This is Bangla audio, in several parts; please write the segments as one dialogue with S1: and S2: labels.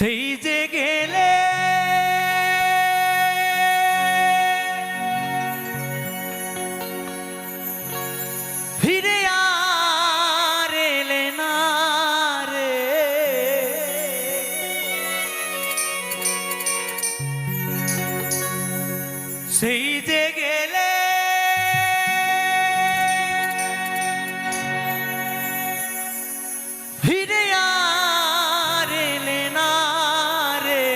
S1: সেই যে গেলে ফিরে আর এলে না রে, সেই যে গেলে ফিরে আর এলে না রে,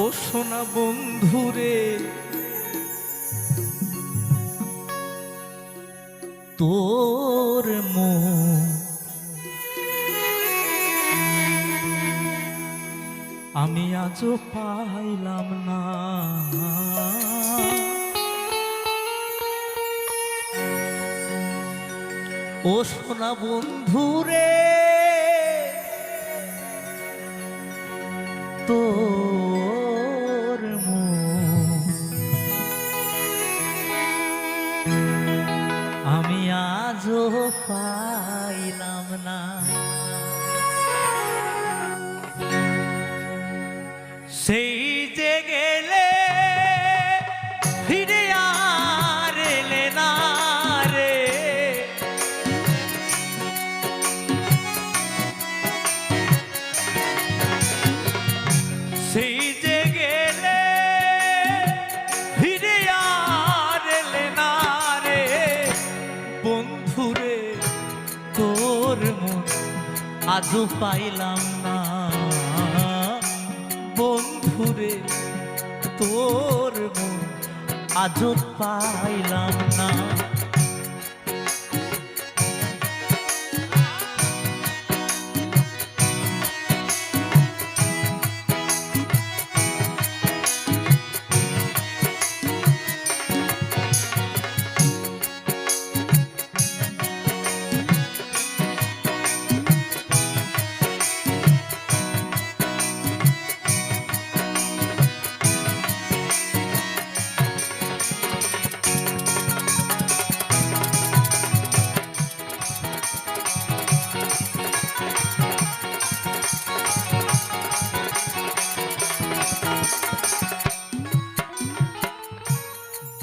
S1: ও সোনা বন্ধুরে তোর মন আমি আজও পাইলাম না। ও সোনা বন্ধুরে তোর মন আমি আজও পাইলাম না। সেই যে গেলে ফিরে আর এলে না রে, সেই যে গেলে ফিরে আর এলে না রে, বন্ধুরে তোর মন আজও পাইলাম না। বন্ধুরে তোর মন আজও পাইলাম না।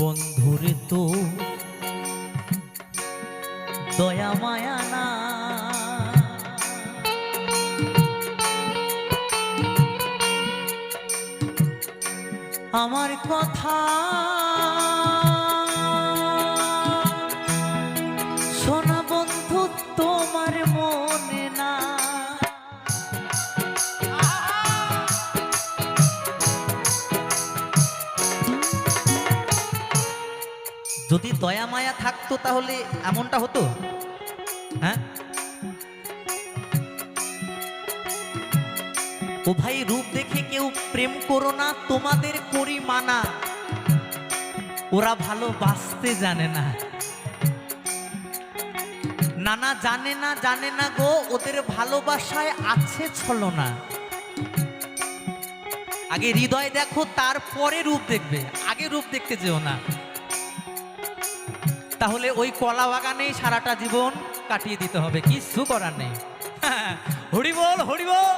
S1: বন্ধুরে তো দয়া মায়া না, আমার কথা শোনা বন্ধু তোমার মনে না। যদি দয়া মায়া থাকতো তাহলে এমনটা হতো? হ্যাঁ, ও ভাই রূপ দেখে কেউ প্রেম করো না, তোমাদের করি মানা। ওরা ভালোবাসতে জানে না, নানা জানে না, জানে না গো, ওদের ভালোবাসায় আছে ছলনা। আগে হৃদয় দেখো, তারপরে রূপ দেখবে, আগে রূপ দেখতে যেও না। তাহলে ওই কলা বাগানেই সারাটা জীবন কাটিয়ে দিতে হবে, কিছু করার নেই। হরি বল, হরি বল।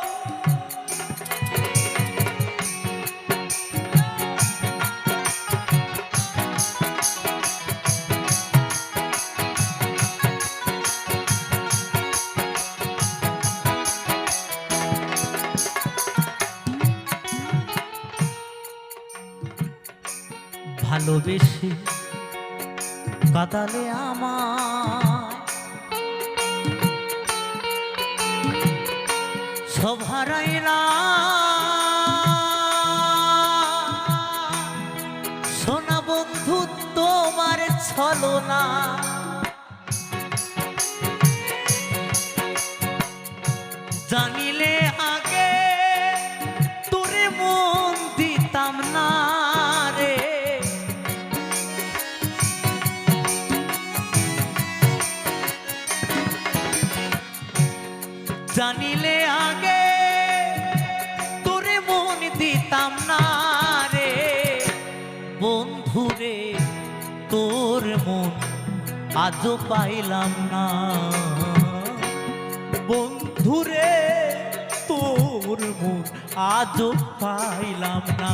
S1: ভালোবেসে কাদালে আমার সব হারাইলাম, সোনা বন্ধু তোমার ছলনা। জানিলে আগে তোরে মন দিতাম না রে, জানিলে আগে তোরে মন দিতাম না রে, বন্ধুরে তোর মন আজও পাইলাম না। বন্ধুরে তোর মন আজও পাইলাম না।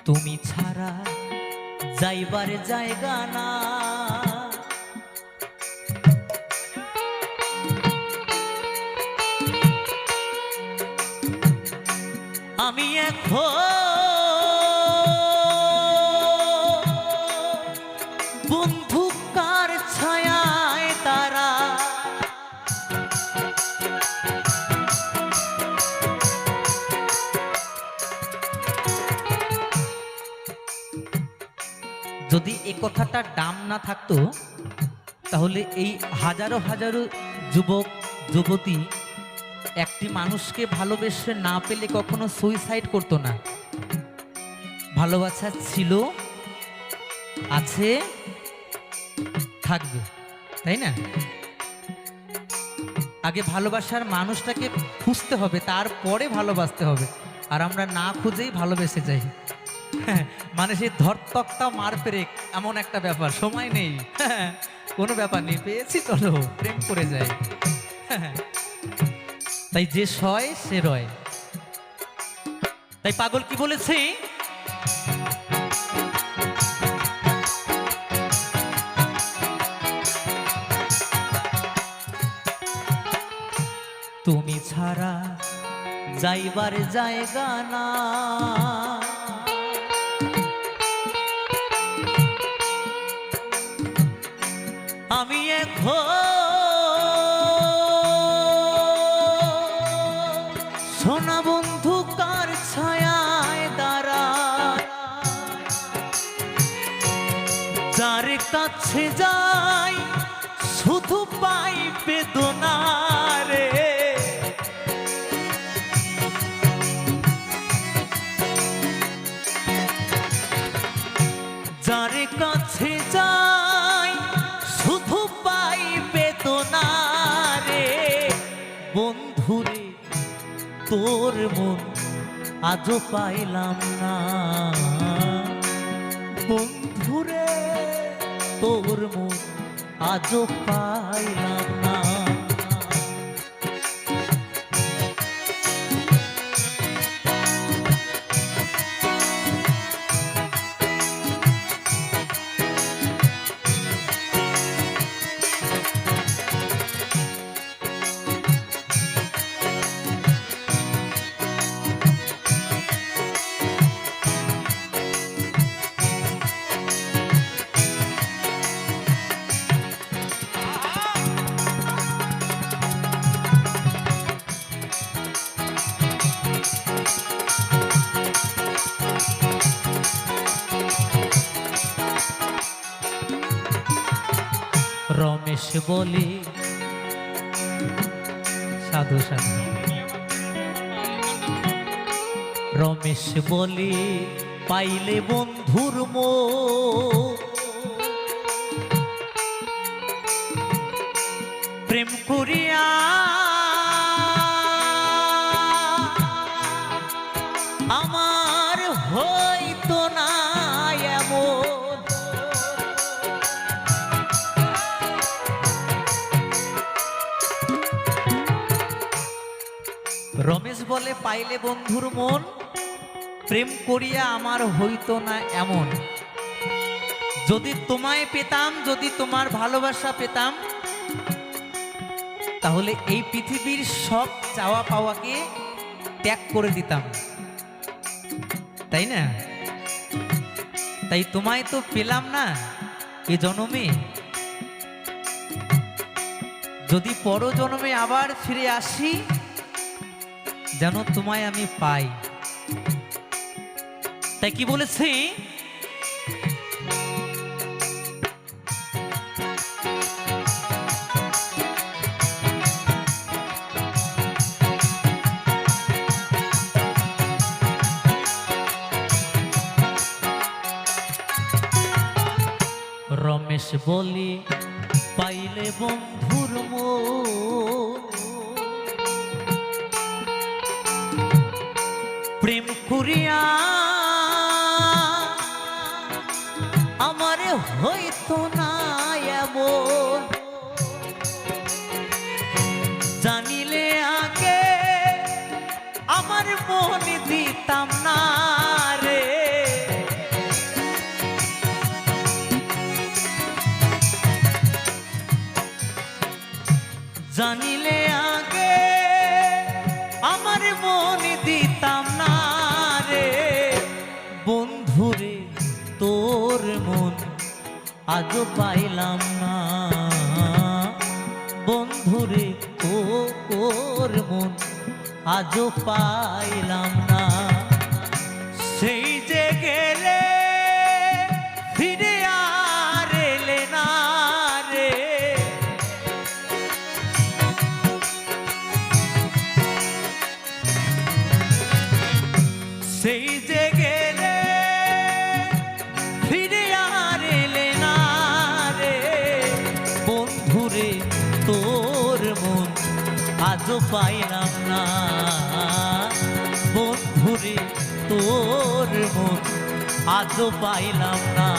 S1: তুমি ছাড়া যাইবার জায়গা না, আমি এখন বন্ধু কার ছায়ায় তারা। যদি এই কথাটা ডাম না থাকতো তাহলে এই হাজারো হাজারো যুবক যুবতী একটি মানুষকে ভালোবেসে না পেলে কখনো সুইসাইড করতো না। ভালোবাসা ছিল, আছে, থাকবে, তাই না? আগে ভালোবাসার মানুষটাকে খুঁজতে হবে, তারপরে ভালোবাসতে হবে। আর আমরা না খুঁজেই ভালোবেসে যাই। মানে সেই ধরতক্তা মার পেরেক এমন একটা ব্যাপার, সময় নেই, কোনো ব্যাপার নেই, পেয়েছি চলো প্রেম করে যাই। তাই যে সয় সে রয়। তাই পাগল কি বলেছে, তুমি ছাড়া যাইবার জায়গা না, আমি এখন সোনা বন্ধু কার ছায়ায় দাঁড়ায়। যার কাছে যাই শুধু পাই বেদনা রে। যার কাছে যাই শুধু পাই বেদনা রে। বন্ধুরে তোর মন আজও পাইলাম না। বন্ধুরে তোর মন আজও পাইলাম না। রমেশ বলে সাধু সাধু, রমেশ বলে পাইলে বন্ধুর মন প্রেম করিয়া আমার হইতো না এমন। রমেশ বলে পাইলে বন্ধুর মন প্রেম করিয়া আমার হইতো না এমন। যদি তোমায় পেতাম, যদি তোমার ভালোবাসা পেতাম, তাহলে এই পৃথিবীর সব চাওয়া পাওয়াকে ত্যাগ করে দিতাম, তাই না? তাই তোমায় তো পেলাম না এ জন্মে, যদি পরজন্মে আবার ফিরে আসি যেন তোমায় আমি পাই। তাই কি বলেছি, রমেশ বলি পাইলে বন্ধুর মন, প্রেম করিয়া আমারে হইতো না এমন, জানিলে আগে আমার মন দিতাম না রে। জানিলে আগে আমার মন দিতাম না রে। বন্ধুরে তোর মন আজও পাইলাম না, বন্ধুরে তোর মন আজও পাইলাম না। সেই যে গেলে ফিরে আর এলে না রে। সেই যে গেলে ফিরে আর এলে না রে। বন্ধুরে তোর মন আজও পাইলাম না, বন্ধুরে তোর মন আজও পাইলাম না।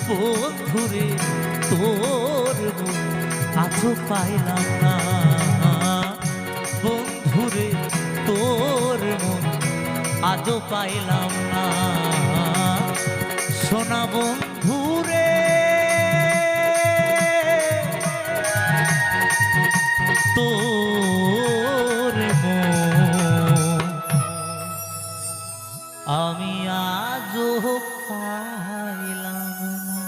S1: বন্ধুরে তোর মন আজও পাইলাম না, বন্ধুরে তোর মন আজও পাইলাম না। সোনা বন্ধুরে তোর মন আমি আজও পাইলাম না।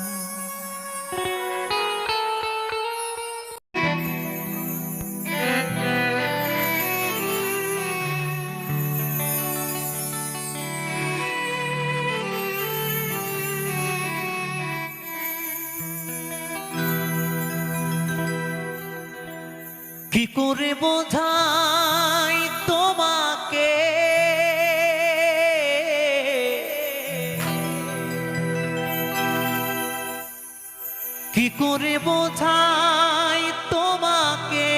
S1: কি করে বোঝাই তোমাকে কি করে বোঝাই তোমাকে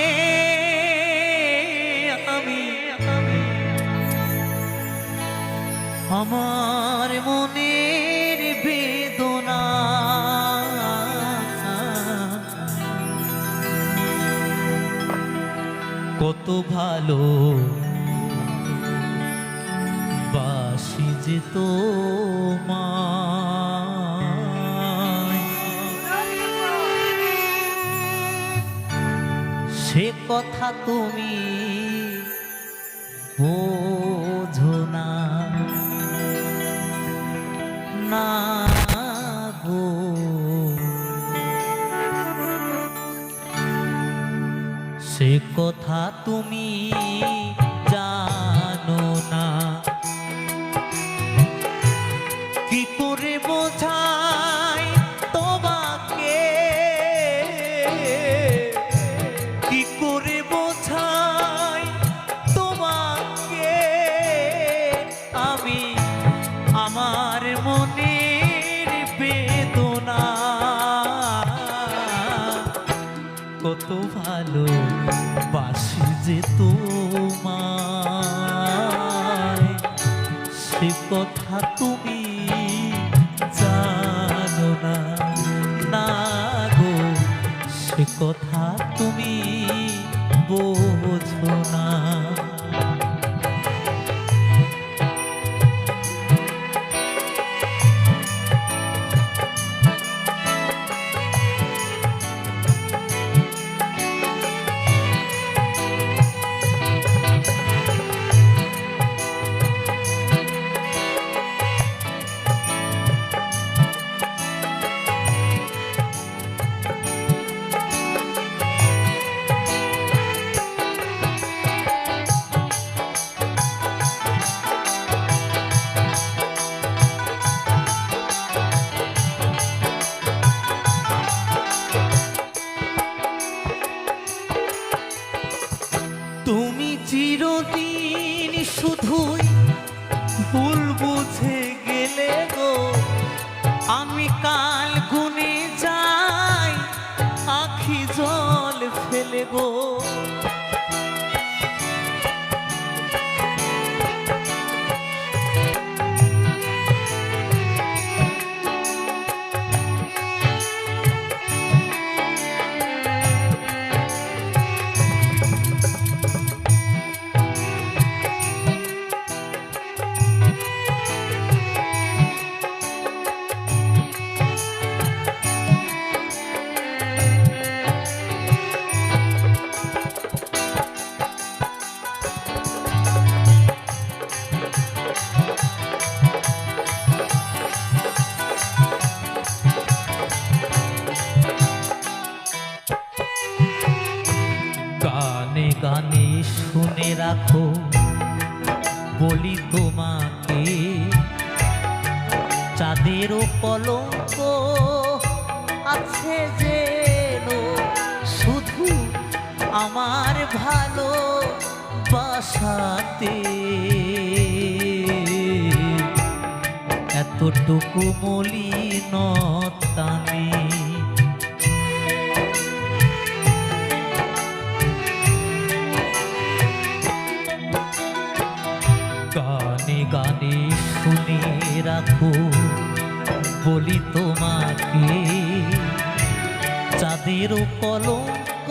S1: আমি আমার মনের বেদনা কত ভালো বাসি যে তোমায় সে কথা তুমি বোঝো না, না গো। সে কথা তুমি জানো না। কি করে বোঝাই তোমাকে কি করে বোঝাই তোমাকে আমি আমার মনের বেদনা কত ভালো বাসি যে তোমায় সে কথা তুমি জানো না, না গো। সে কথা তুমি বোঝো না। শুধুই ভুল বুঝে গেলে গো, আমি কাল গুনে যাই আখি জল ফেলে গো। গানে গানে শুনে রাখো বলি তোমাকে, চাঁদেরও কলঙ্ক আছে যেন শুধু আমার ভালো বাসাতে। এতটুকু মলিনতা নেই। গানে গানে শুনে রাখো বলি তোমাকে, চাঁদেরও কলঙ্ক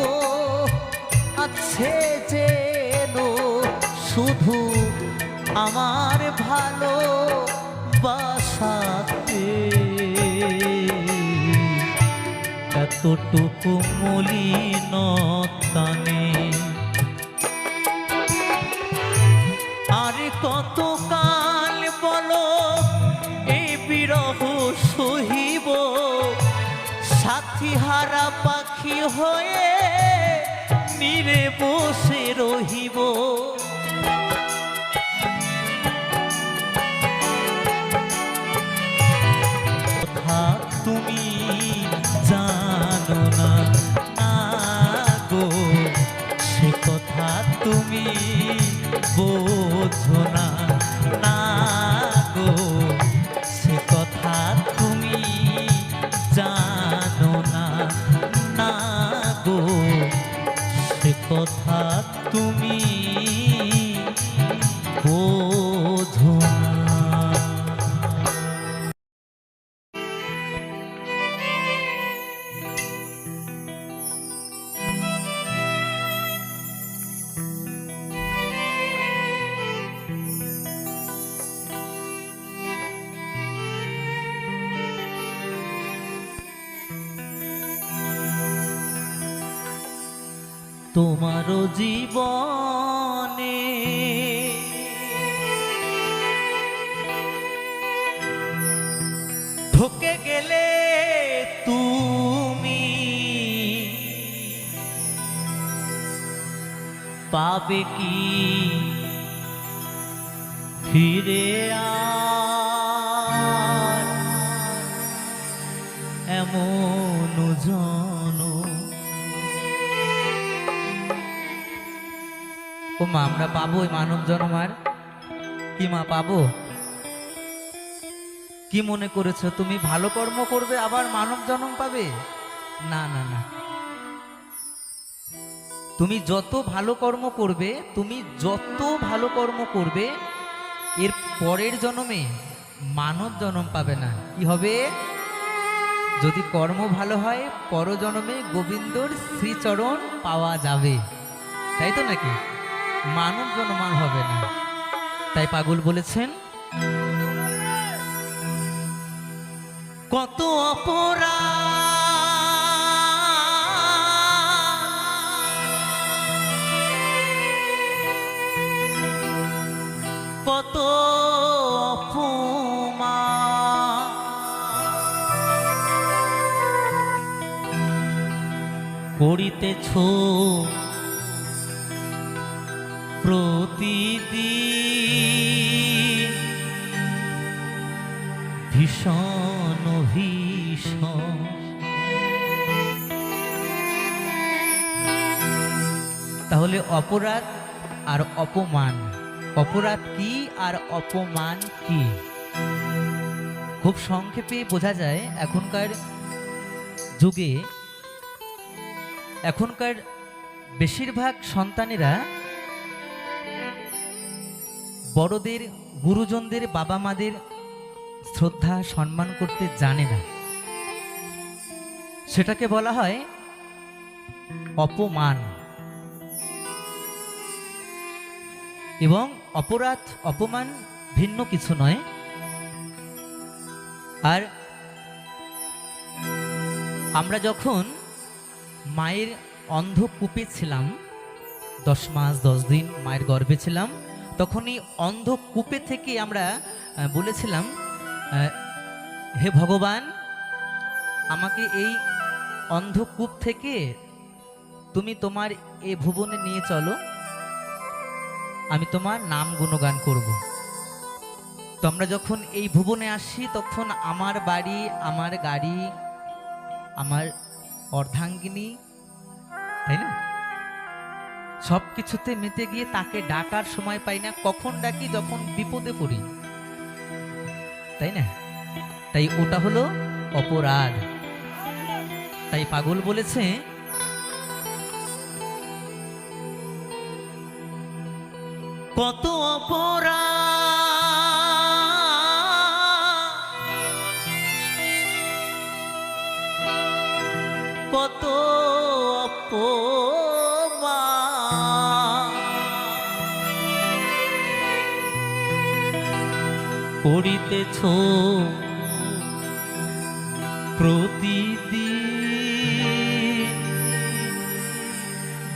S1: আছে যেন শুধু আমার ভালো বাসাতে। এতটুকু মলিনতা নেই। আরে কতকাল বলো এই বিরহ সহিব, সাথী হারা পাখি হয়ে নীরে বসে রহিব। কথা তুমি জানো না, না গো সে কথা তুমি বোঝো না, না গো সে কথা তুমি জানো না, না গো সে কথা তুমি বোঝো না। তোমারও জীবনে ঢুকে গেলে তুমি পাবে কি ফিরে আর এমন জনম। ও মা, আমরা পাবো ওই মানব জন্ম আর? কি মা পাবো? কি মনে করেছো তুমি ভালো কর্ম করবে আবার মানব জন্ম পাবে? না না না, তুমি যত ভালো কর্ম করবে, তুমি যত ভালো কর্ম করবে এর পরের জন্মে মানব জন্ম পাবে না। কি হবে? যদি কর্ম ভালো হয় পরজন্মে গোবিন্দর শ্রীচরণ পাওয়া যাবে, তাই তো নাকি? মানব জন্ম হবে না। তাই পাগল বলেছেন, কত অপরাধ, কত অপমান করিতেছ প্রতিদিন, ভীষণ ভীষণ। তাহলে অপরাধ আর অপমান অপরাধ কি আর অপমান কি খুব সংক্ষেপে বোঝা যায়। এখনকার যুগে এখনকার বেশিরভাগ সন্তানেরা বড়দের, গুরুজনদের, বাবা মাদের শ্রদ্ধা সম্মান করতে জানে না। সেটাকে বলা হয় অপমান। এবং অপরাধ অপমান ভিন্ন কিছু নয়। আর আমরা যখন মায়ের অন্ধকূপে ছিলাম, 10 মাস 10 দিন মায়ের গর্ভে ছিলাম, তখন এই অন্ধকূপে থেকে আমরা বলেছিলাম, হে ভগবান, আমাকে এই অন্ধকূপ থেকে তুমি তোমার এ ভুবনে নিয়ে চলো, আমি তোমার নাম গুণগান করব। তো আমরা যখন এই ভুবনে আসি তখন আমার বাড়ি, আমার গাড়ি, আমার অর্ধাঙ্গিনী, তাই না, সব কিছুতে মেতে গিয়ে তাকে ডাকার সময় পাই না। কখন ডাকি? যখন বিপদে পড়ি, তাই না? তাই ওটা হলো অপরাধ। তাই পাগল বলেছে, কত অপরাধ, কত অপমান করিতেছ প্রতিদিন,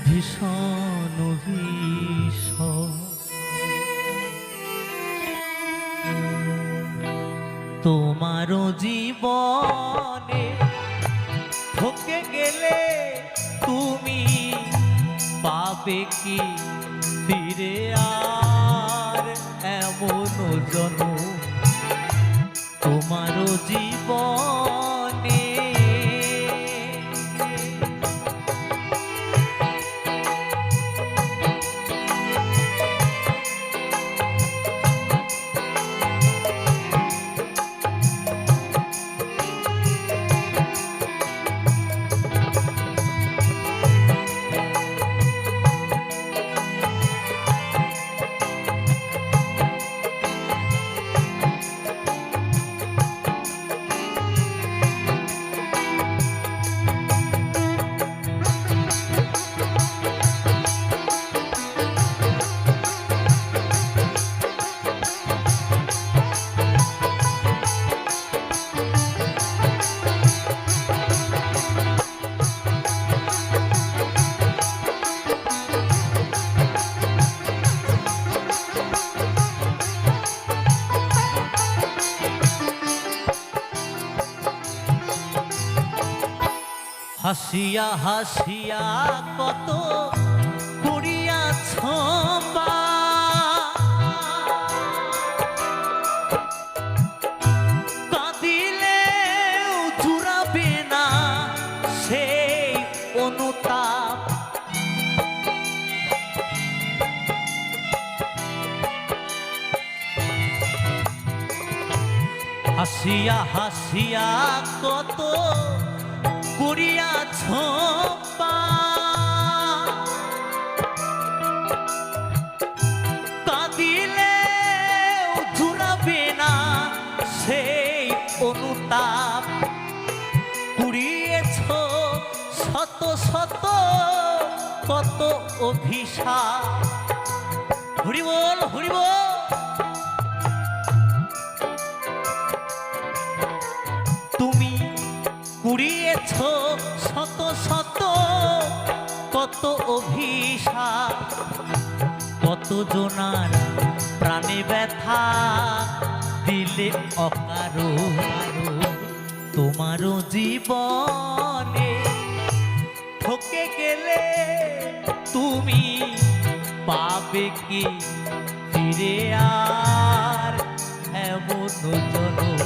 S1: ভীষণ ভীষণ। তোমারও জীবনে ঠকে গেলে তুমি পাবে কি ফিরে আর এমন জনম? তোমারও জীবনে হাসিয়া হাসিয়া কত করিয়াছ বা, কাঁদিলেও জুড়াবে না সেই অনুতাপ। হাসিয়া হাসিয়া কত করিয়াছ পা, কাঁদিলেও জুড়াবে না সেই অনুতাপ। কুড়িয়েছ শত শত কত অভিশাপ। হরি বল, হরি বল। তুমি কুড়িয়েছ শত শত কত অভিশাপ, কত জনার প্রাণে ব্যথা দিলে অকারণ। তোমারও জীবনে ঠকে গেলে তুমি পাবে কি ফিরে আর এমন জনম?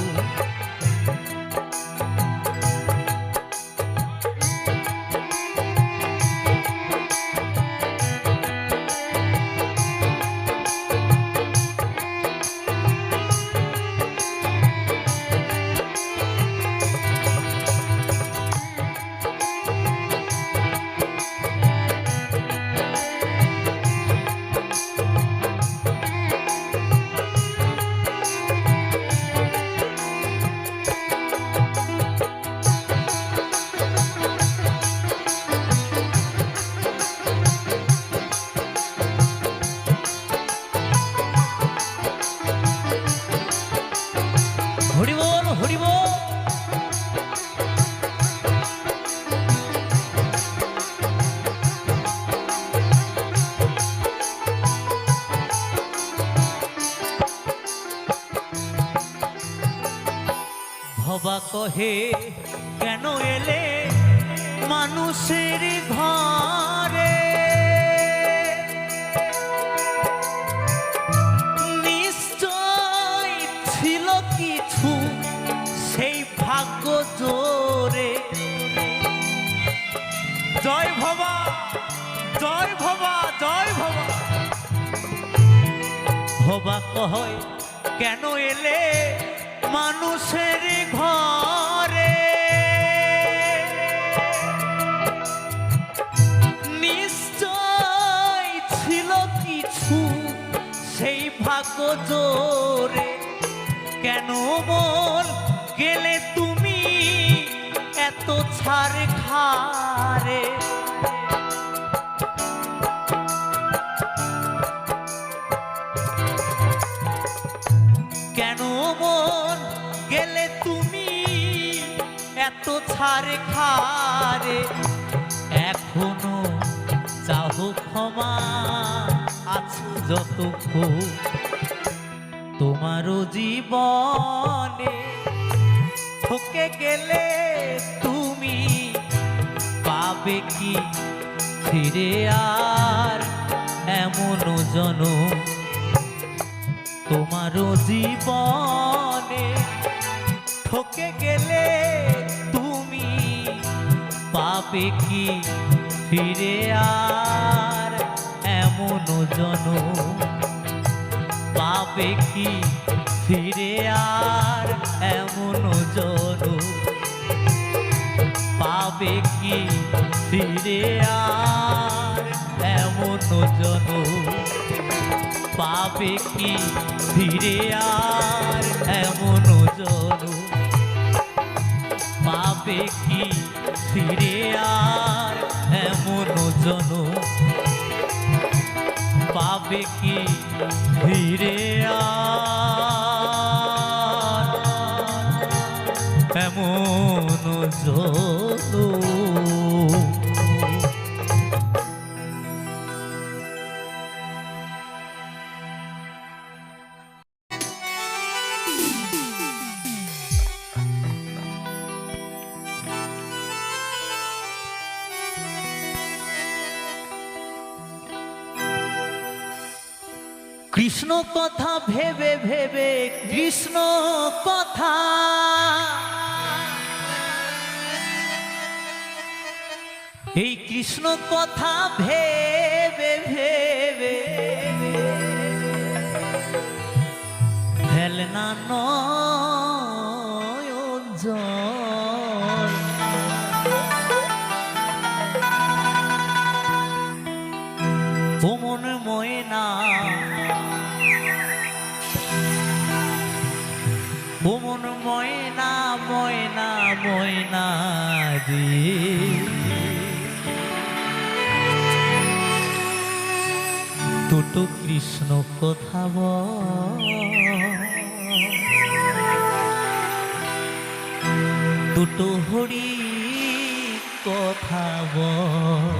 S2: কহে কেন এলে মানুষের ঘরে, নিশ্চয় ছিল কিছু সেই ভাগ্য জোরে। জয় ভবা, জয় ভবা, জয় ভবা। ভবা কয় কেন এলে মানুষের ঘরে, নিশ্চয় ছিল কিছু সেই ভাগ্য জোরে। কেন মন গেলে তুমি এত ছাড় খারে, কেন মন গেলে তুমি এত ছাড় খারে। এখনো চাও ক্ষমা আছে যতক্ষণ তোমারও জীবনে, ঠকে গেলে তুমি পাবে কি ফিরে আর এমন জনম। তোমারও জীবনে ঠকে গেলে তুমি পাবে কি ফিরে আর এমন জনম, পাবে কি ফিরে আর এমন জনম, পাবে কি ফিরে আর এমন জনম, পাবে কি ফিরে আর এমন জনম, পাবে কি ফিরে আর এমন জনম, পাবে কি ফিরে আর এমন জনম। কৃষ্ণ কথা ভেবে ভেবে, কৃষ্ণ কথা এই কৃষ্ণ কথা ভেবে ভেবে ফেলনা নয়ন জল, ও মন ময়না, ও মন ময়না, ময়না ময়না রে, দুটো কৃষ্ণ কথা বল, দুটো হরি কথা বল।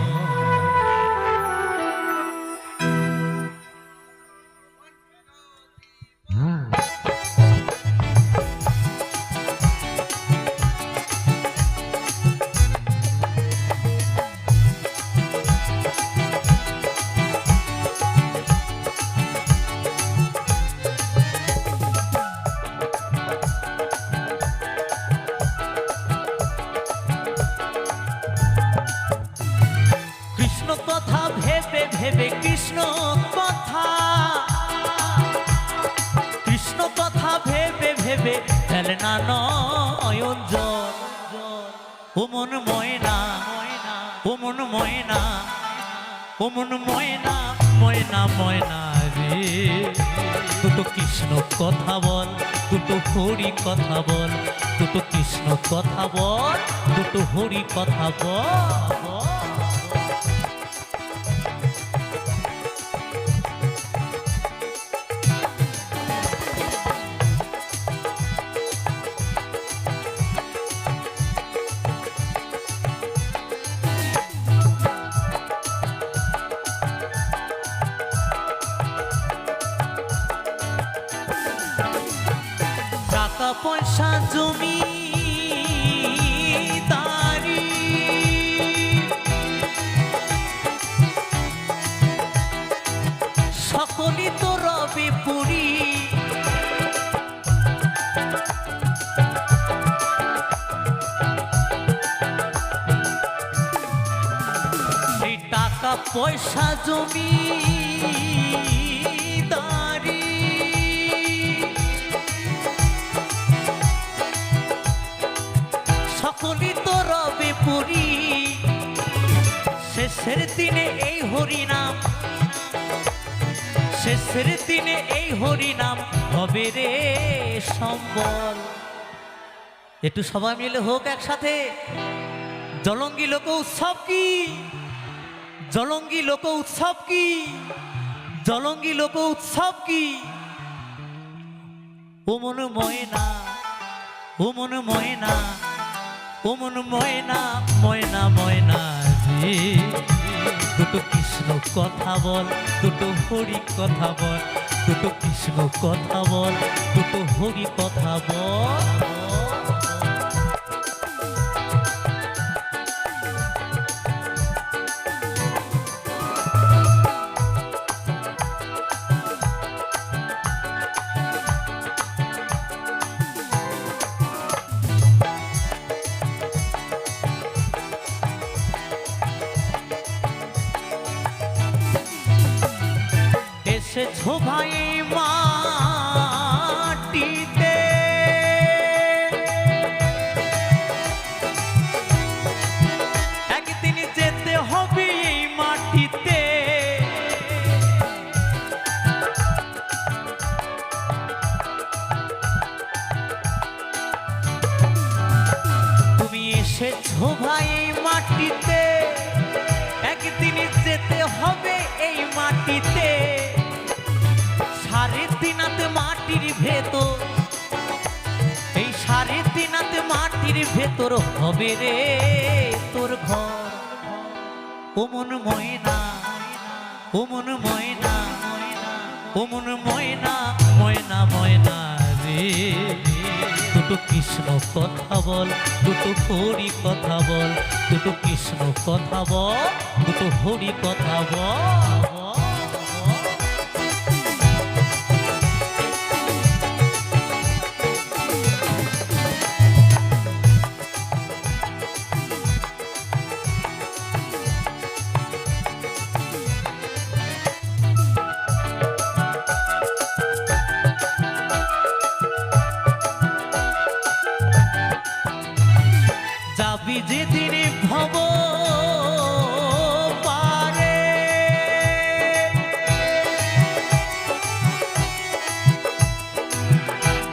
S2: কৃষ্ণ কথা ভেবে ভেবে, কৃষ্ণ কথা, কৃষ্ণ কথা ভেবে ভেবে ফেলনা নয়ন জল, ও মন ময়না, ও মন ময়না, ও মন ময়না, ময়না ময়না রে, দুটো কৃষ্ণ কথা বল, দুটো হরি কথা বল, দুটো কৃষ্ণ কথা বল, দুটো হরি কথা বল। টাকা পয়সা জমি টাকা পয়সা জমি দাঁড়ি সকলই তো রবে পুরি শেষের দিনে এই হরিনাম শেষের দিনে এই হরিনাম হবে রে সম্বল। একটু সবাই মিলে হোক একসাথে। জলঙ্গি লোক উৎসব কি, জলঙ্গি লোক উৎসব কি, জলঙ্গি লোক উৎসব কি। ও মন ময়না, ও মন ময়না, ও মন ময়না, ময়না ময়না রে। দুটো কৃষ্ণ কথা বল, দুটো হরি কথা বল, দুটো কৃষ্ণ কথা বল, দুটো হরি কথা বল। এসেছো ভাই মাটিতে একদিন যেতে হবে এই মাটিতে। তুমি এসেছো ভাই এই মাটিতে একদিন যেতে হবে এই মাটিতে। সাড়ে তিনাতে মাটির ভেতর, এই সাড়ে তিনাতে মাটির ভেতর হবে রে তোর ঘর। ও মন ময়না, ও মন ময়না, ও মন ময়না, ময়না ময়না রে। দুটো কৃষ্ণ কথা বল, দুটো হরি কথা বল, দুটো কৃষ্ণ কথা বল, দুটো হরি কথা বল। যাবি যেদিন ভব পারে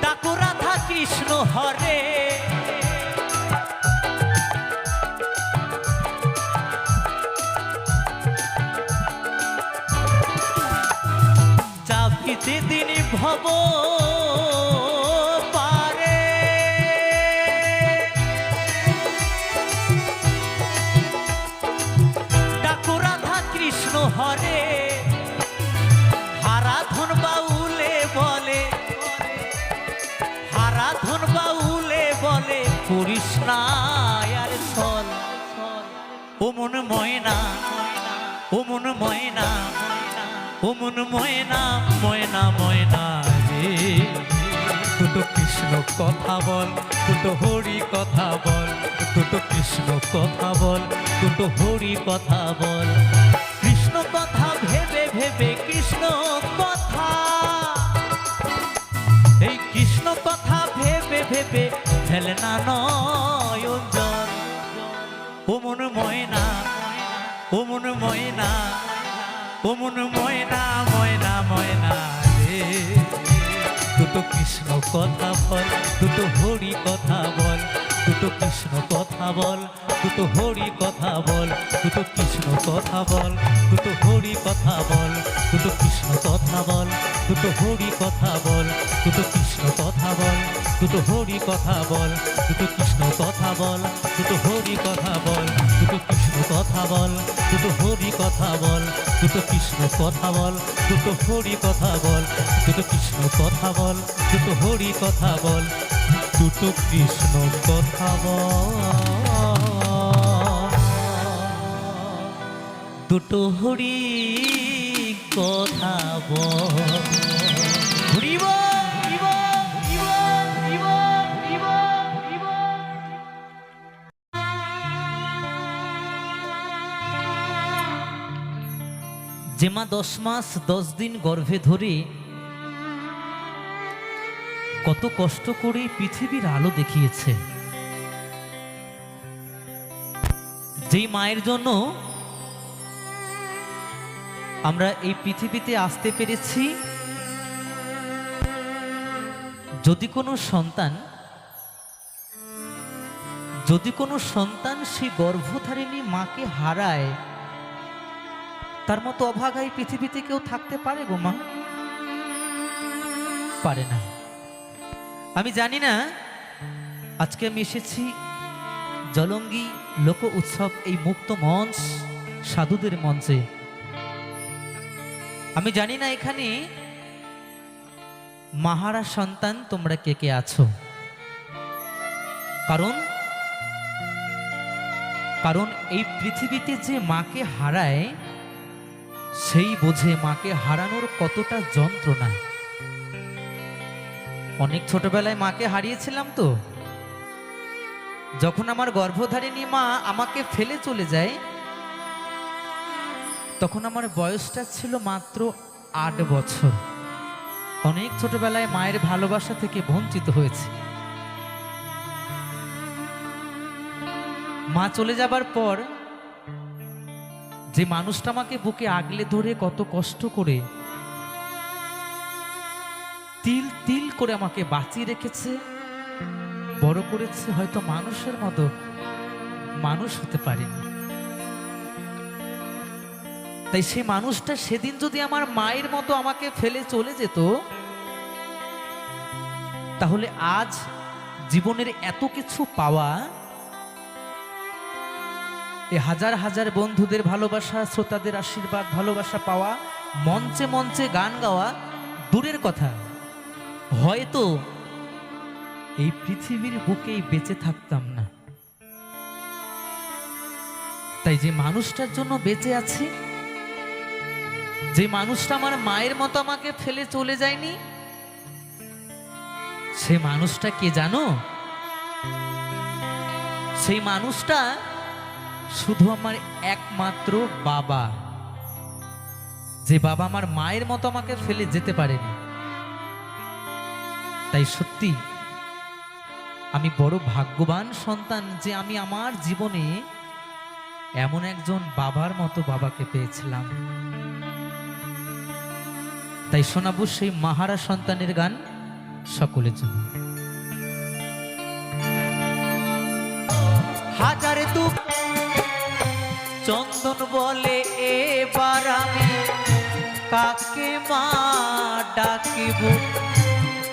S2: ডাকো রাধা কৃষ্ণ হরে। যাবি যেদিন ভব হরে। হারাধন বাউলে বলে, হারাধন বাউলে বলে করিস না আর ছল। ও মন ময়না, ও মন ময়না, ও মন ময়না, ময়না ময়না রে। দুটো কৃষ্ণ কথা বল, দুটো হরি কথা বল, দুটো কৃষ্ণ কথা বল, দুটো হরি কথা বল। কৃষ্ণ কথা ভেবে ভেবে কৃষ্ণ কথা, এই কৃষ্ণ কথা ভেবে ভেবে ফেলে না নয়ন জল। ও মন ময়না, ও মন ময়না, ও মন ময়না, ময়না ময়না রে। দুটো কৃষ্ণ কথা বল, দুটো হরি কথা বল, দুটো কৃষ্ণ কথা বল, দুটো হরি কথা বল, দুটো কৃষ্ণ কথা বল, দুটো হরি কথা বল, দুটো কৃষ্ণ কথা বল, দুটো হরি কথা বল, দুটো কৃষ্ণ কথা বল, দুটো হরি কথা বল, দুটো কৃষ্ণ কথা বল, দুটো হরি কথা বল, দুটো কৃষ্ণ কথা বল, দুটো হরি কথা বল, দুটো কৃষ্ণ কথা বল, দুটো হরি কথা বল, দুটো কৃষ্ণ কথা বল, দুটো হরি কথা বল, দুটো কৃষ্ণ কথা বল, দুটো হরি কথা বল। হরি বল। যে মা 10 মাস 10 দিন গর্ভে ধরে কত কষ্ট করে পৃথিবীর আলো দেখিয়েছে, যেই মায়ের জন্য আমরা এই পৃথিবীতে আসতে পেরেছি। যদি কোনো সন্তান সেই গর্ভধারিণী মাকে হারায়, তার মতো অভাগাই পৃথিবীতে কেউ থাকতে পারে গো মা? পারে না। আমি জানি না, আজকে আমি এসেছি জলঙ্গি লোক উৎসব এই মুক্ত মঞ্চ, সাধুদের মঞ্চে। আমি জানি না এখানে মাহারা সন্তান তোমরা কে কে আছো, কারণ এই পৃথিবীতে যে মাকে হারায় সেই বোঝে মাকে হারানোর কতটা যন্ত্রণা। অনেক ছোটবেলায় মাকে হারিয়েছিলাম তো, যখন আমার গর্ভধারিণী মা আমাকে ফেলে চলে যায়, তখন আমার বয়সটা ছিল মাত্র 8 বছর। অনেক ছোটবেলায় মায়ের ভালোবাসা থেকে বঞ্চিত হয়েছে। মা চলে যাবার পর যে মানুষটা আমাকে বুকে আগলে ধরে কত কষ্ট করে তিল তিল করে আমাকে বাঁচিয়ে রেখেছে, বড় করেছে, হয়তো মানুষের মতো মানুষ হতে পারেনি। তাই সে মানুষটা সেদিন যদি আমার মায়ের মতো আমাকে ফেলে চলে যেত, তাহলে আজ জীবনের এত কিছু পাওয়া, এই হাজার হাজার বন্ধুদের ভালোবাসা, শ্রোতাদের আশীর্বাদ, ভালোবাসা পাওয়া, মঞ্চে মঞ্চে গান গাওয়া দূরের কথা, হয়তো এই পৃথিবীর বুকেই বেঁচে থাকতাম না। তাই যে মানুষটার জন্য বেঁচে আছি, যে মানুষটা আমার মায়ের মতো আমাকে ফেলে চলে যায়নি, সে মানুষটা কে জানো? সেই মানুষটা শুধু আমার একমাত্র বাবা, যে বাবা আমার মায়ের মতো আমাকে ফেলে যেতে পারেনি। তাই সত্যি আমি বড় ভাগ্যবান সন্তান যে আমি আমার জীবনে এমন একজন বাবার মতো বাবাকে পেয়েছিলাম। তাই শোনাবো সেই মাহারা সন্তানের গান সকলের জন্য। হাজার দুঃখ চন্দন বলে এবার আমি কাকে মা ডাকিব,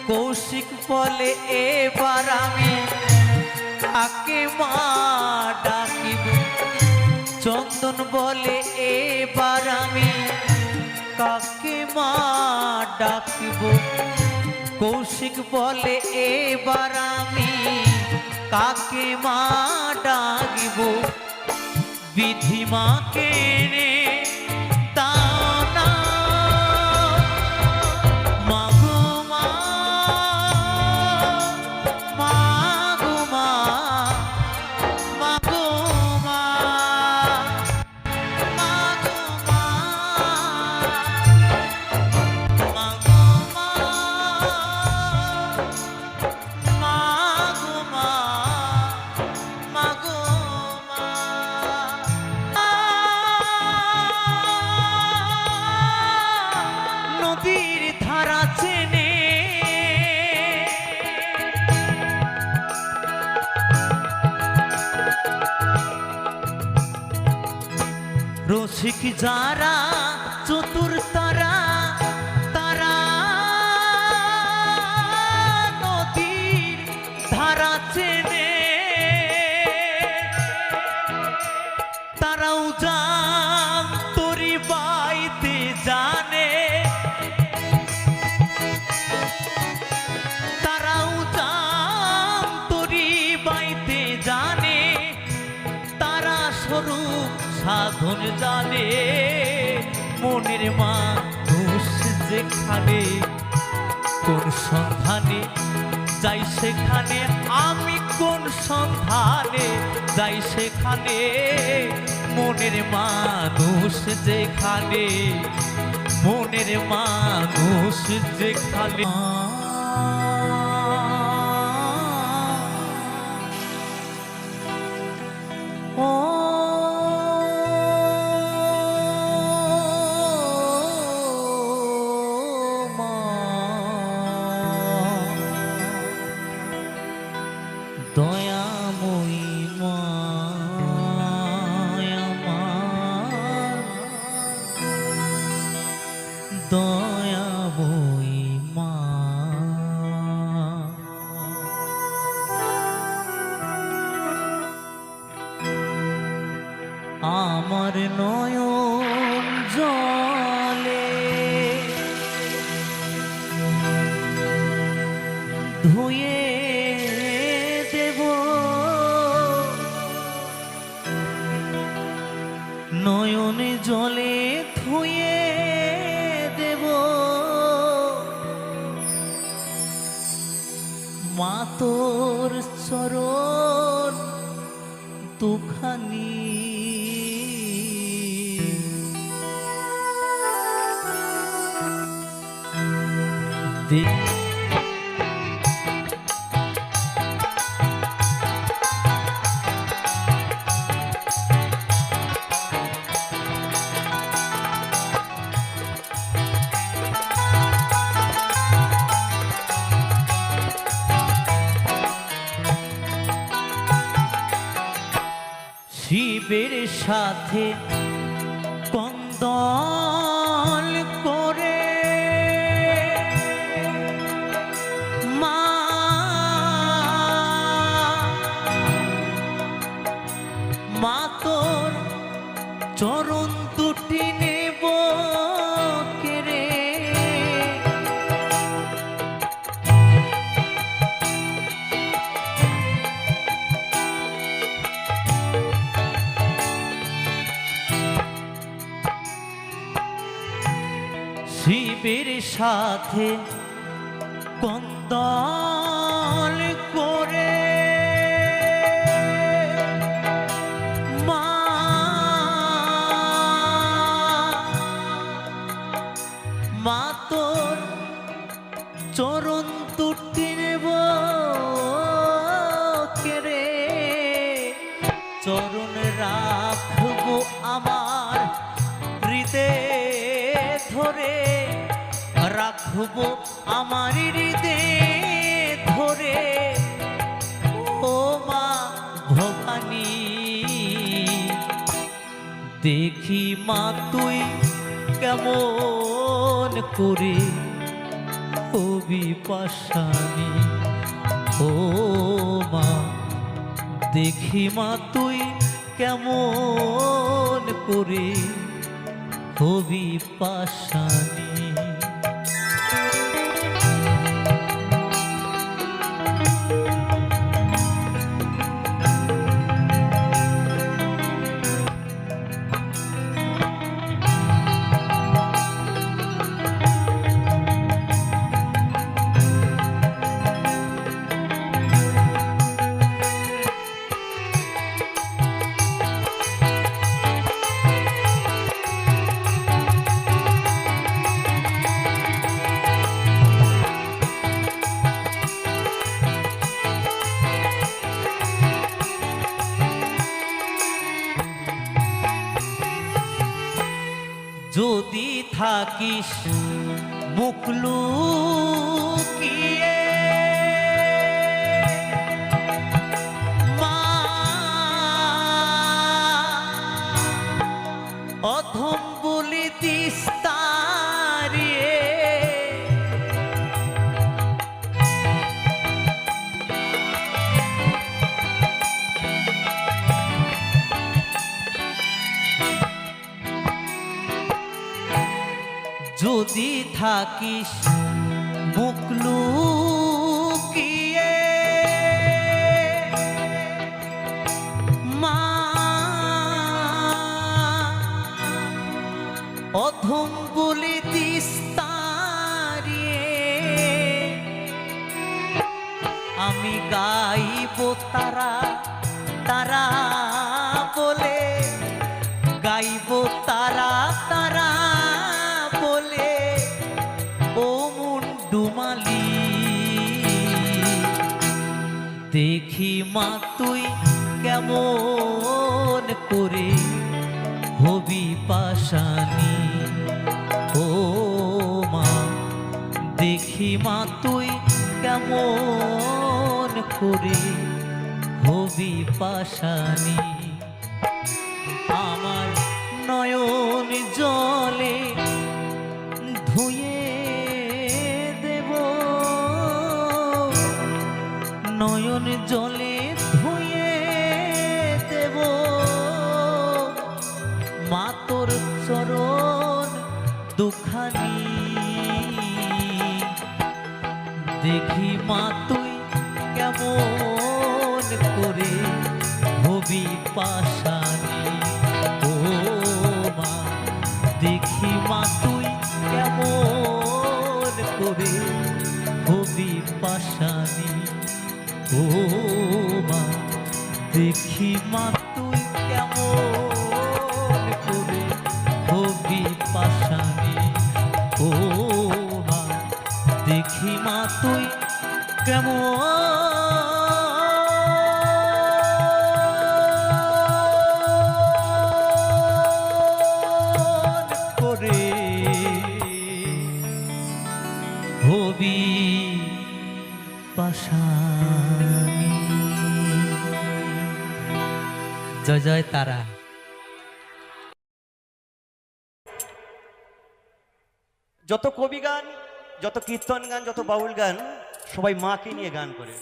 S2: কৌশিক বলে এবার আমি কাকে মা ডাকিব, চন্দন বলে এবার আমি কাকে মা ডাকিব, কৌশিক বলে এবার আমি কাকে মা ডাকিব, বিধি মাকে নে দাও না মাগো মা, মাগো মা, মাগো মা, মাগো মা, মাগো মা, মাগো মা, মাগো মা। নদীর ধারা চেনে রসিক যারা চতুর তারা, তারা নদীর ধারা চেনে, তারাও জান তোরি বাইতে জানে, তারাও জান তোরি বাইতে জানে, তারা স্বরূপ সাধন জানে, মনের মানুষ যেখানে কোন সন্ধানে যাই সেখানে, আমি কোন সন্ধানে যাই সেখানে, মনের মানুষ যেখানে, মনের মানুষ যেখানে। ও মা, দয়াময়ী মা, দয়াময়ী মা, আমার নয়ন জলে ধুয়ে দেব, নয়ন জলে ধুয়ে দেব মা তোর চরণ দুখানি। শিবের সাথে কন্দল করে মা, মা তোর চরণ দুটি নেব কেড়ে, শিবের সাথে কন্দল করে মা, মা তোর চরণ দুটি নেব কেড়ে, চরণ রাখবো আমার হৃদয়ে ধরে, রাখবো আমার হৃদয়ে ধরে। ও মা ভবানী, দেখি মা তুই কেমন করে হবি পাশানি। ও মা, দেখি মা তুই কেমন করে হবি পাশানি। যদি থাকিস মুখ লুকিয়ে মা, অধম বলি দিস তাড়িয়ে, যদি থাকিস মুখ লুকিয়ে মা, অধম বলি দিস তাড়িয়ে, আমি গাইব তারা তারা বলে দেখি মা তুই কেমন করে হবি পাশানি, ও মা দেখি মা তুই কেমন করে হবি পাশানি। আমার নয়ন জলে ধুয়ে দেব, নয়ন জলে ধুয়ে দেব মা তোর চরণ দুখানি। দেখি মা তুই কেমন করে হবি পাশানি, ও মা দেখি মা তুই কেমন করে হবি পাশানি, ও মা দেখি মা তুই কেমন করে হবি পাশানি, ও মা দেখি মা তুই কেমন করে হবি পাশানি।
S1: জয় জয় তারা।
S3: যত কবি গান, যত কীর্তন গান, যত বাউল গান, সবাই মাকে নিয়ে গান করে।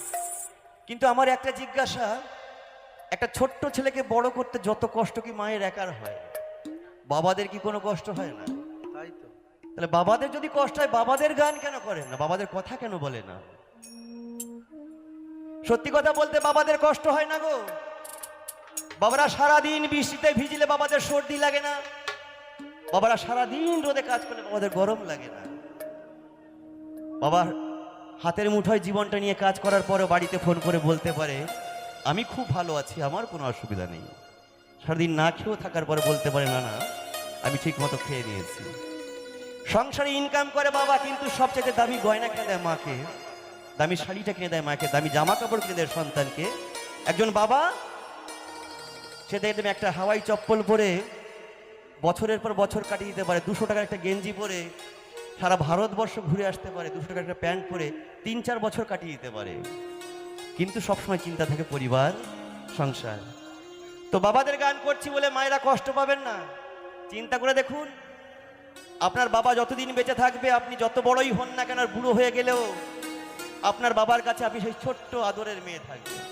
S3: কিন্তু আমার একটা জিজ্ঞাসা, একটা ছোট্ট ছেলেকে বড় করতে যত কষ্ট কি মায়ের একার হয়? বাবাদের কি কোনো কষ্ট হয় না? তাই তো। তাহলে বাবাদের যদি কষ্ট হয়, বাবাদের গান কেন করেন না? বাবাদের কথা কেন বলে না? সত্যি কথা বলতে বাবাদের কষ্ট হয় না গো? বাবারা সারাদিন বৃষ্টিতে ভিজিলে বাবাদের সর্দি লাগে না? বাবারা সারাদিন রোদে কাজ করলে বাবাদের গরম লাগে না? বাবার হাতের মুঠোয় জীবনটা নিয়ে কাজ করার পরও বাড়িতে ফোন করে বলতে পারে আমি খুব ভালো আছি, আমার কোনো অসুবিধা নেই। সারাদিন না খেয়েও থাকার পরে বলতে পারে না না আমি ঠিক মতো খেয়ে নিয়েছি। সংসারে ইনকাম করে বাবা, কিন্তু সবচেয়ে দামি গয়না কিনে দেয় মাকে, দামি শাড়িটা কিনে দেয় মাকে, দামি জামা কাপড় কিনে দেয় সন্তানকে। একজন বাবা সে দেখবেন একটা হাওয়াই চপ্পল পরে বছরের পর বছর কাটিয়ে দিতে পারে, 200 টাকার একটা গেঞ্জি পরে সারা ভারতবর্ষ ঘুরে আসতে পারে, 200 টাকার একটা প্যান্ট পরে 3-4 বছর কাটিয়ে দিতে পারে, কিন্তু সবসময় চিন্তা থাকে পরিবার, সংসার। তো বাবাদের গান করছি বলে মায়েরা কষ্ট পাবেন না। চিন্তা করে দেখুন, আপনার বাবা যতদিন বেঁচে থাকবে, আপনি যত বড়ই হন না কেন, আর বুড়ো হয়ে গেলেও আপনার বাবার কাছে আপনি সেই ছোট্ট আদরের মেয়ে থাকবেন।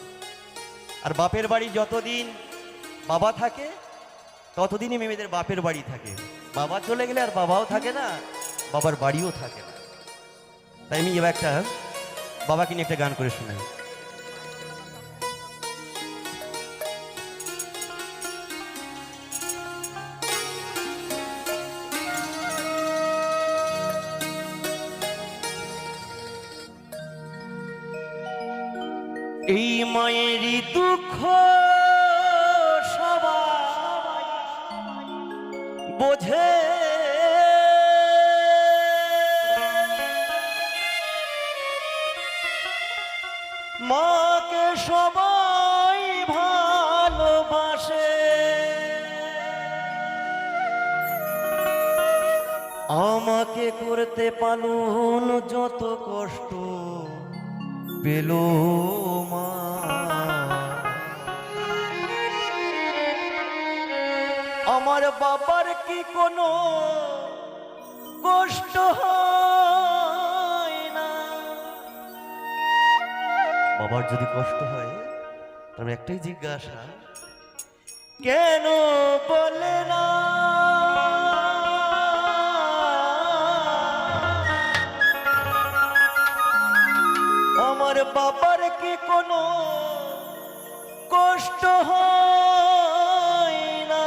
S3: আর বাপের বাড়ি যতদিন বাবা থাকে ততদিনই মেয়েদের বাপের বাড়ি থাকে। বাবা চলে গেলে আর বাবাও থাকে না, বাবার বাড়িও থাকে না। তাই আমি এবার একটা বাবাকে নিয়ে একটা গান করে শোনাই। এই মায়েরই দুঃখ সবাই বোঝে, মাকে সবাই ভালোবাসে। আমাকে করতে পালন যত কষ্ট পেল মা, আমার বাবার কি কোনো কষ্ট হয় না? বাবার যদি কষ্ট হয় তাহলে একটাই জিজ্ঞাসা, কেন বলে না? আমার বাবার কি কোনো কষ্ট হয় না?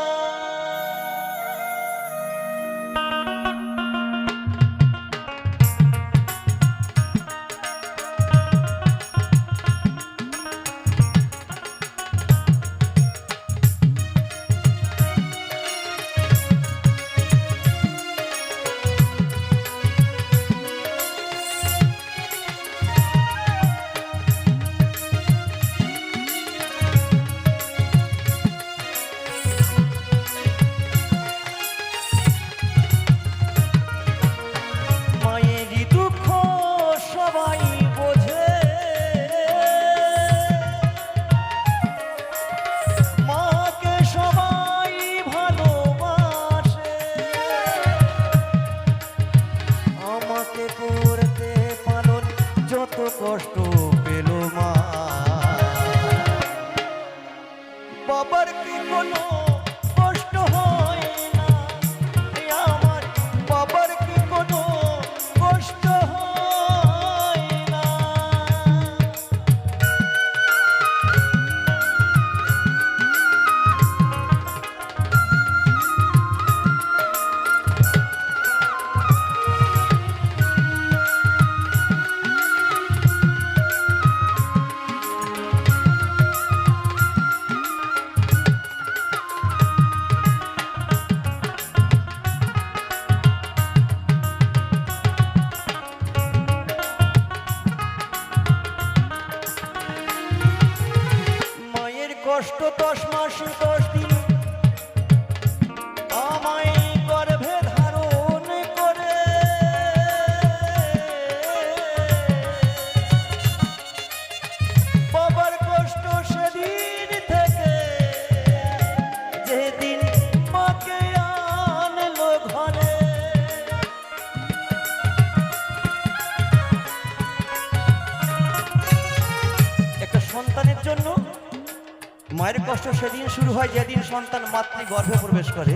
S3: মায়ের কষ্ট সেদিন শুরু হয় যেদিন সন্তান মাতৃ গর্ভে প্রবেশ করে,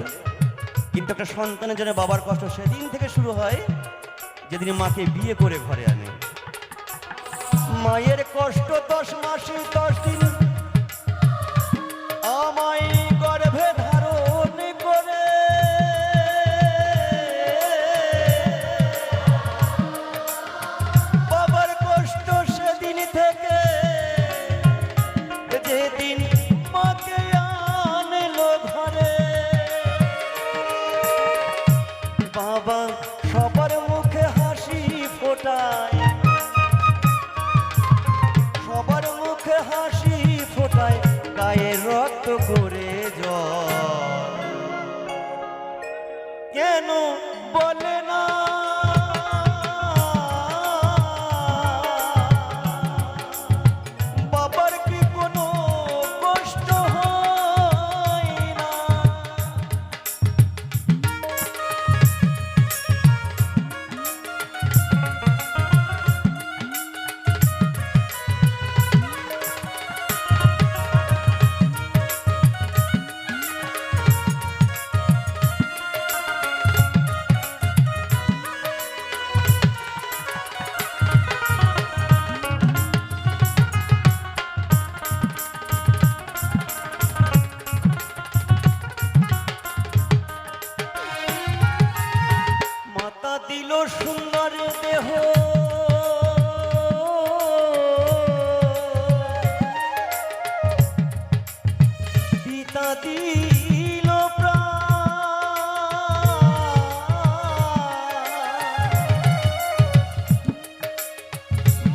S3: কিন্তু একটা সন্তানের জন্য বাবার কষ্ট সেদিন থেকে শুরু হয় যেদিন মাকে বিয়ে করে ঘরে আনে। মায়ের কষ্ট 10 মাস 10 দিন আমায় গর্ভে ধারণ করে, বাবার কষ্ট সেদিন থেকে যেদিন মাকে আনলো ঘরে। বাবা সবার মুখে হাসি ফোটায়, সবার মুখে হাসি ফোটায়, গায়ে রক্ত করে জল। কেন বলে না বাবার কি কোনো কষ্ট হয় না? মাতা দিল সুন্দর দেহ, পিতা দিল প্রাণ।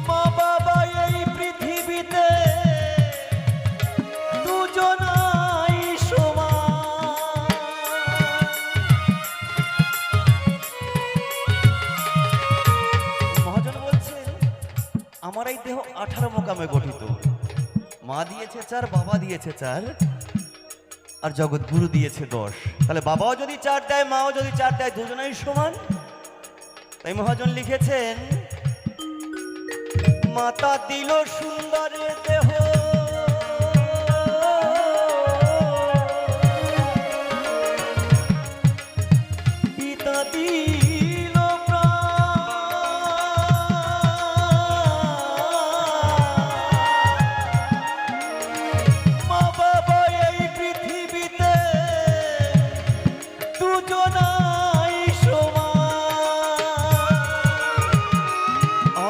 S3: মা বাবা এই পৃথিবীতে দুজনাই সমান। মহাজন বলছেন আমার এই দেহ 18 মোকামে গঠিত, মা দিয়েছে 4, বাবা দিয়েছে 4, আর জগৎ গুরু দিয়েছে 10। তাহলে বাবাও যদি 4 দেয়, মাও যদি 4 দেয়, দুজনেই সমান। তাই মহাজন লিখেছেন মাতা দিল সুন্দর দেহ, পিতা দিল প্রাণ। মা বাবা এই পৃথিবীতে দুজনাই সমান।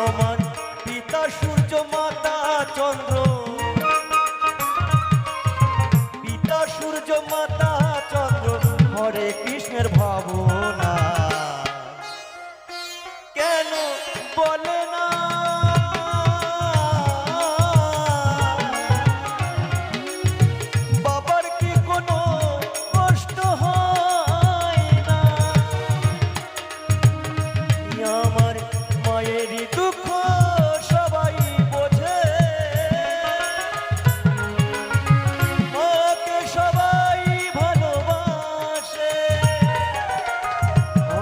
S3: আমার পিতা সূর্য, মাতা চন্দ্র, পিতা সূর্য মাতা চন্দ্র, হরে কৃষ্ণের ভাবনা। কেন বলে না বাবার কি কোনো কষ্ট হয় না? আমার মায়েরই দুঃখ সবাই বোঝে, মাকে সবাই ভালোবাসে।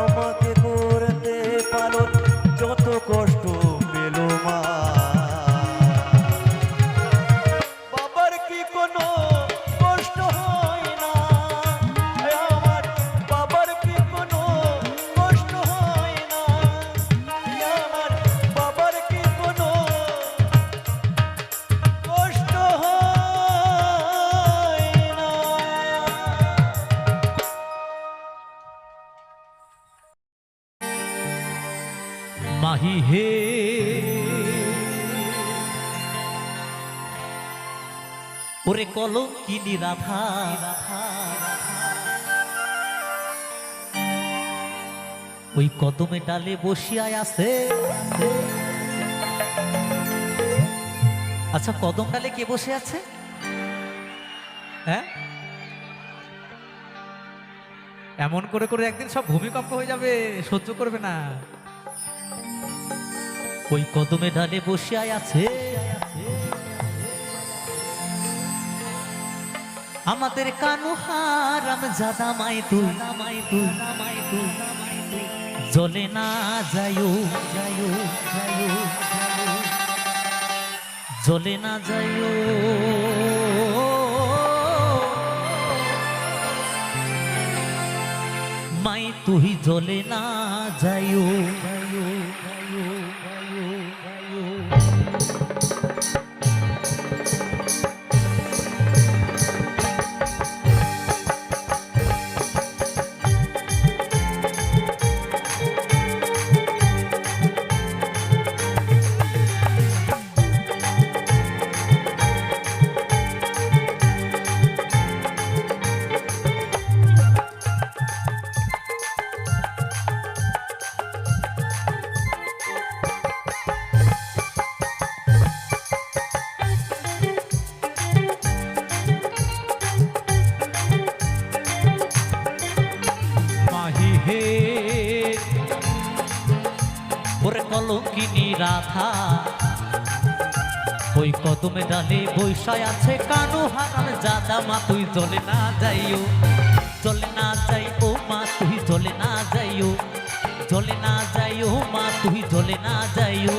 S3: আমাকে করতে পালন যত কষ্ট পেল মা, বাবার কি কোনো কষ্ট হয় না? আমার বাবার কি কোনো কষ্ট হয় না? আমার বাবার কি কোনো কষ্ট হয় না?
S2: মাহি হে ওরে কলঙ্কিনী রাধা, ওই কদমে ডালে বসিয়ায় আছে।
S1: আচ্ছা, কদম ডালে কে বসে আছে? হ্যাঁ, এমন করে করে একদিন সব ভূমিকম্প হয়ে যাবে, সহ্য করবে না।
S2: ওই কদমে ডালে বসিয়ায় আছে আমাদের কানু হারাম জাদা মাই তুই, জলে না যায়ো, জলে না যায়ো। তুই জ্বলে না যাইও। মাহি হে ওরে কলঙ্কিনী রাধা, ওই কদমে ডালে বৈশায় আছে কানু হারান জাদা। মা তুই জ্বলে না যাইও, জ্বলে না যাইও মা তুই জ্বলে না যাইও, জ্বলে না যাইও মা তুই জ্বলে না যাইও।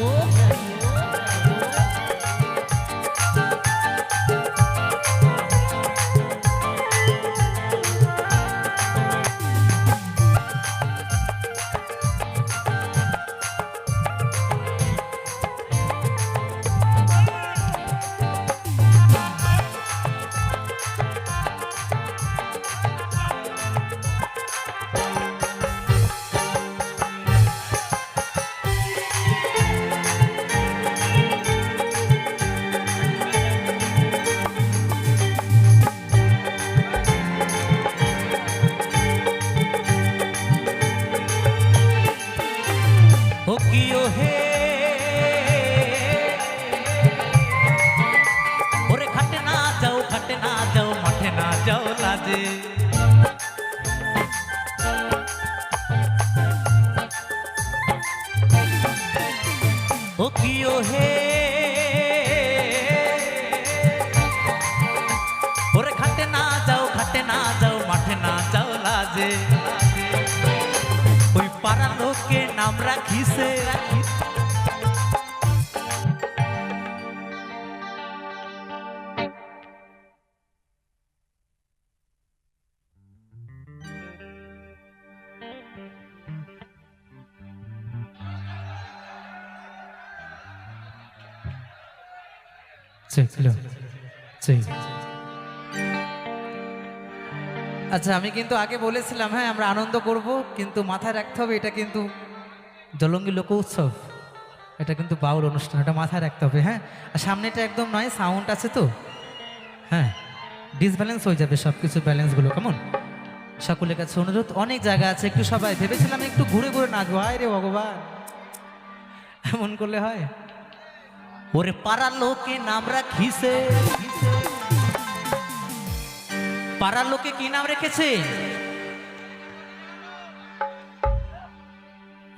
S2: ও কিও হে ওরে খাটে না যাও, খাটে না যাও, মাঠে না যাও লাজে। ও কিও হে ওরে খাটে না যাও, খাটে না যাও, মাঠে না যাও লাজে। ওই পাড়া লোকে নাম রাখিছে,
S1: আচ্ছা আমি কিন্তু আগে বলেছিলাম হ্যাঁ আমরা আনন্দ করব, কিন্তু মাথায় রাখতে হবে এটা কিন্তু জলঙ্গি লোক উৎসব, এটা কিন্তু বাউল অনুষ্ঠান, এটা মাথায় রাখতে হবে। হ্যাঁ আর সামনেটা একদম নয়, সাউন্ড আছে তো, হ্যাঁ ডিসব্যালেন্স হয়ে যাবে সব কিছু ব্যালেন্সগুলো। কেমন সকলের কাছে অনুরোধ, অনেক জায়গা আছে, একটু সবাই ভেবেছিলাম একটু ঘুরে ঘুরে নাচবো, আয় রে ভগবান এমন করলে হয়।
S2: ওরে পাড়া লোকে নাম রাখিছে,
S1: পাড়ার লোকে কি নাম রেখেছে?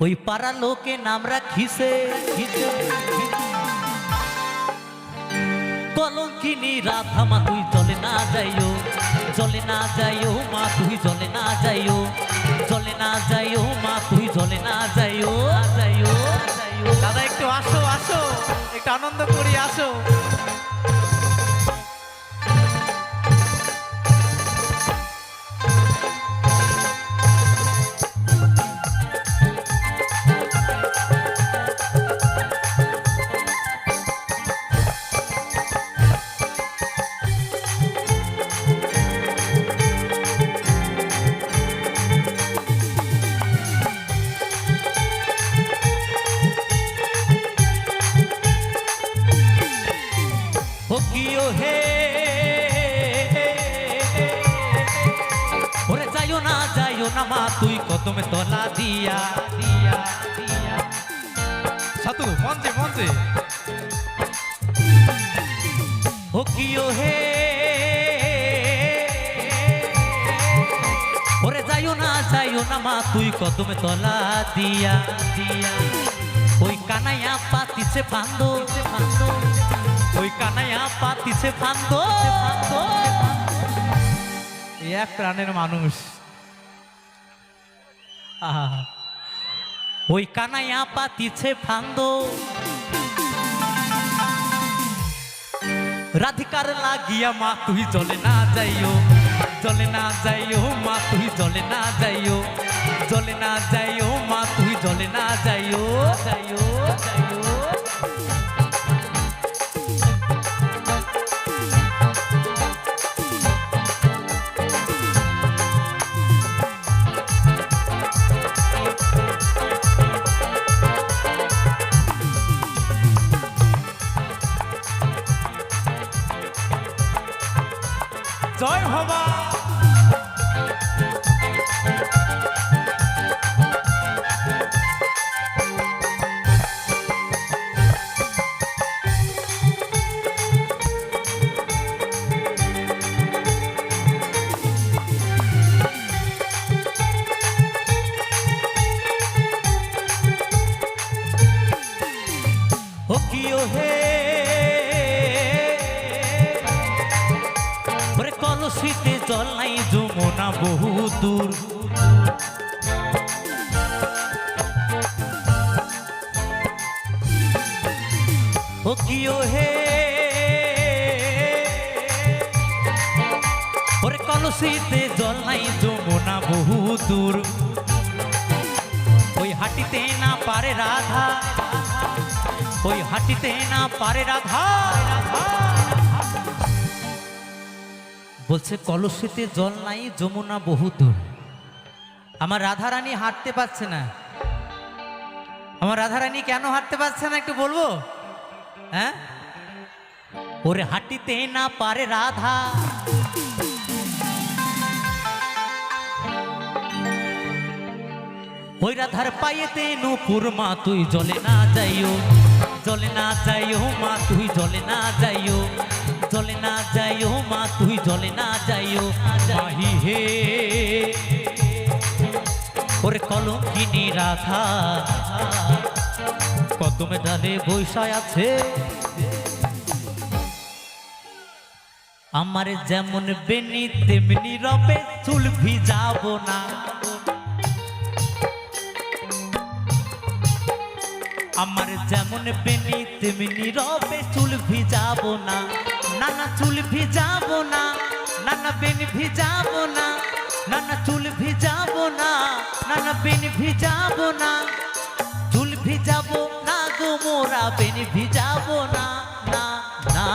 S2: ওই পাড়া লোকে নাম রাখিছে কলঙ্কিনী রাধা। মা তুই জ্বলে না যাইও, জ্বলে না যাইও মা তুই জ্বলে না যাইও, জ্বলে না যাইও মা তুই জ্বলে না যাইও, যাইও।
S1: দাদা একটু আসো আসো, একটু আনন্দ করি আসো।
S2: ও কিও হে ওরে যাইও না মা তুই কদমে তলা দিয়া, দিয়া দিয়া।
S1: সাতু মঞ্চে মঞ্চে।
S2: ও কিও হে ওরে যাইও না মা তুই কদমে তলা দিয়া, দিয়া। ওই কানাইয়া পাতিছে ফান্দো, ওই কানাইয়া পাতিছে ফান্দো,
S1: এক প্রাণের মানুষ। আহা
S2: ওই কানাইয়া পাতিছে ফান্দো, রাধিকার লাগিয়া মা তুই জ্বলে না যাইও, জ্বলে না যাইও মা তুই জ্বলে না যাইও,
S1: জলে না যাইও মা তুই জলে না যাইও যাইও যাইও জয় ভবা ও কিও হে ওরে কলসিতে জল নাই যমুনা বহু দূর ও কিও হে ওরে কলসিতে জল নাই যমুনা বহু দূর ওই হাটিতে না পারে রাধা ওই হাটিতে না পারে রাধা বলছে কলসিতে জল নাই যমুনা বহু দূর আমার রাধারানী হাঁটতে পারছে না আমার রাধারানী কেন হাঁটতে পারছে না একটু বলবো হ্যাঁ ওরে হাঁটিতে না পারে রাধা ওই রাধার পায়েতে নূপুর মা তুই জলে না যাইও জলে না যাইও মা তুই জলে না যাইও জলে না যাইও মা তুই জলে না যাইও মাহি হে ওরে কলঙ্কিনী রাধা কদমে ডালে বৈশায় আছে আমার যেমন বেনি তেমনি রবে চুল ভিজাবো না আমার যেমন বেনি তেমনি রবে চুল ভিজাবো না নানা চুল ভিজাবো না নানা বেন ভিজাবো না নানা চুল ভিজাবো না নানা বেন ভিজাবো না চুল ভিজাবো না গো মোরা বেন ভিজাবো না না না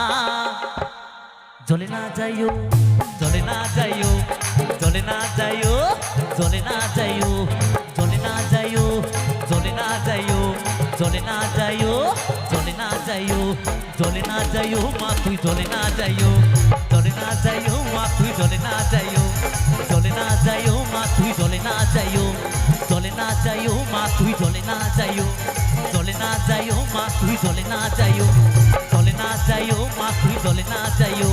S1: জলে না যাইও জলে না যাইও জলে না যাইও জলে না যাইও জলে না যাইও জলে না যাইও জলে না যাইও জলে না যাইও জলে না যাইও মা তুই জলে না যাইও জলে না যাইও মা তুই জলে না যাইও জলে না যাইও মা তুই জলে না যাইও জলে না যাইও মা তুই জলে না যাইও জলে না যাইও মা তুই জলে না যাইও জলে না যাইও মা তুই জলে না যাইও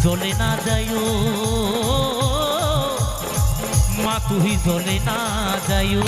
S1: জলে না যাইও মা তুই জলে না যাইও